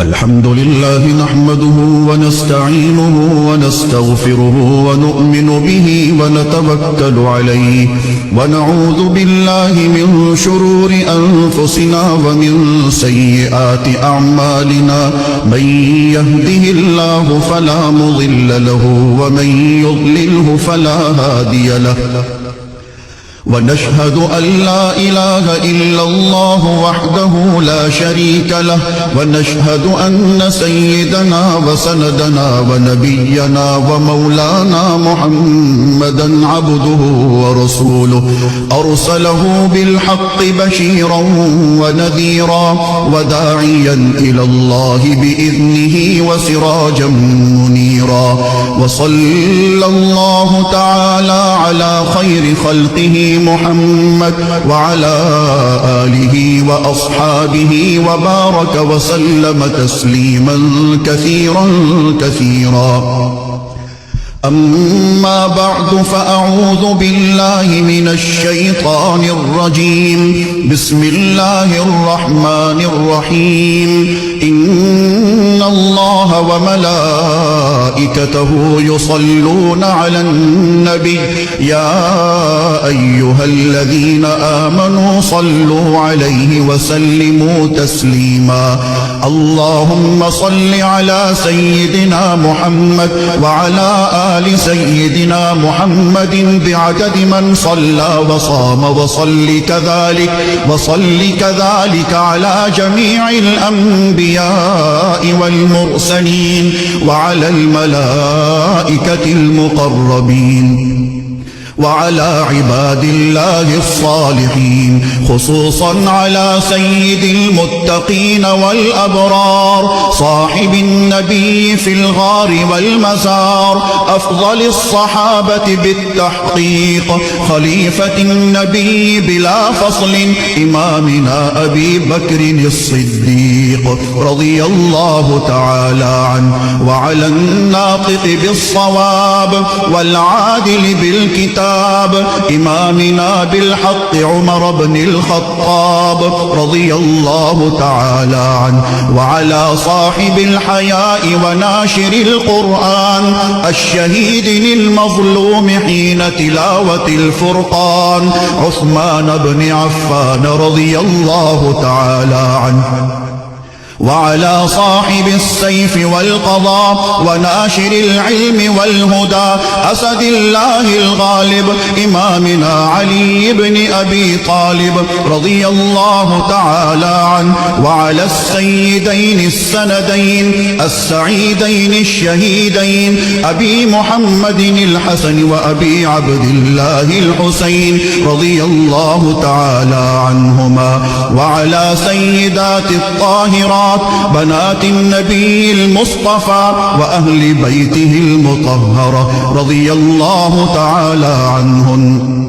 الحمد لله نحمده ونستعينه ونستغفره ونؤمن به ونتوكل عليه ونعوذ بالله من شرور أنفسنا ومن سيئات أعمالنا من يهده الله فلا مضل له ومن يضلله فلا هادي له ونشهد أن لا إله إلا الله وحده لا شريك له ونشهد أن سيدنا وسندنا ونبينا ومولانا محمدا عبده ورسوله أرسله بالحق بشيرا ونذيرا وداعيا إلى الله بإذنه وسراجا منيرا وصلى الله تعالى على خير خلقه محمد وعلى آله وأصحابه وبارك وسلم تسليما كثيرا أما بعد فأعوذ بالله من الشيطان الرجيم بسم الله الرحمن الرحيم إن الله وملائكته يصلون على النبي يا أيها الذين آمنوا صلوا عليه وسلموا تسليما اللهم صل على سيدنا محمد وعلى آل سيدنا محمد بعدد من صلى وصام وصل كذلك على جميع الأنبياء والمرسلين وعلى الملائكة المقربين وعلى عباد الله الصالحين خصوصا على سيد المتقين والأبرار صاحب النبي في الغار والمزار أفضل الصحابة بالتحقيق خليفة النبي بلا فصل إمامنا أبي بكر الصديق رضي الله تعالى عنه وعلى الناطق بالصواب والعادل بالكتاب إمامنا بالحق عمر بن الخطاب رضي الله تعالى عنه وعلى صاحب الحياء وناشر القرآن الشهيد للمظلوم حين تلاوة الفرقان عثمان بن عفان رضي الله تعالى عنه وعلى صاحب السيف والقضاء وناشر العلم والهدى أسد الله الغالب إمامنا علي بن أبي طالب رضي الله تعالى عنه وعلى السيدين السندين السعيدين الشهيدين أبي محمد الحسن وأبي عبد الله الحسين رضي الله تعالى عنهما وعلى سيدات الطاهرات بنات النبي المصطفى وأهل بيته المطهرة رضي الله تعالى عنهن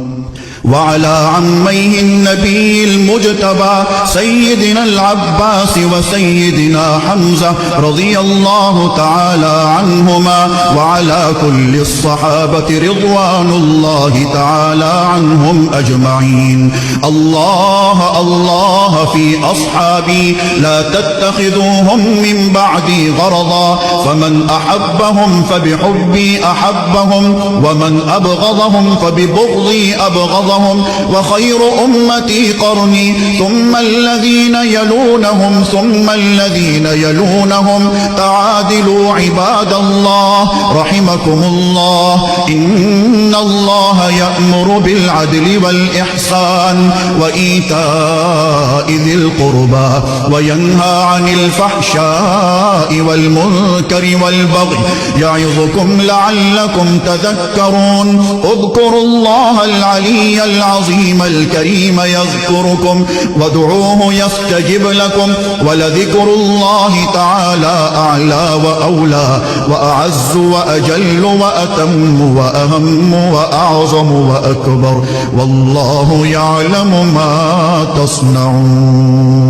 وعلى عميه النبي المجتبى سيدنا العباس وسيدنا حمزة رضي الله تعالى عنهما وعلى كل الصحابة رضوان الله تعالى عنهم أجمعين الله في أصحابي لا تتخذوهم من بعدي غرضا فمن أحبهم فبحبي أحبهم ومن أبغضهم فببغضي أبغضهم وخير أمتي قرني ثم الذين يلونهم ثم الذين يلونهم تعادلوا عباد الله رحمكم الله إن الله يأمر بالعدل والإحسان وإيتاء ذي القربى وينهى عن الفحشاء والمنكر والبغي يعظكم لعلكم تذكرون اذكروا الله العلي العظيم الكريم يذكركم وادعوه يستجب لكم ولذكر الله تعالى أعلى وأولى وأعز وأجل وأتم وأهم وأعظم وأكبر والله يعلم ما تصنعون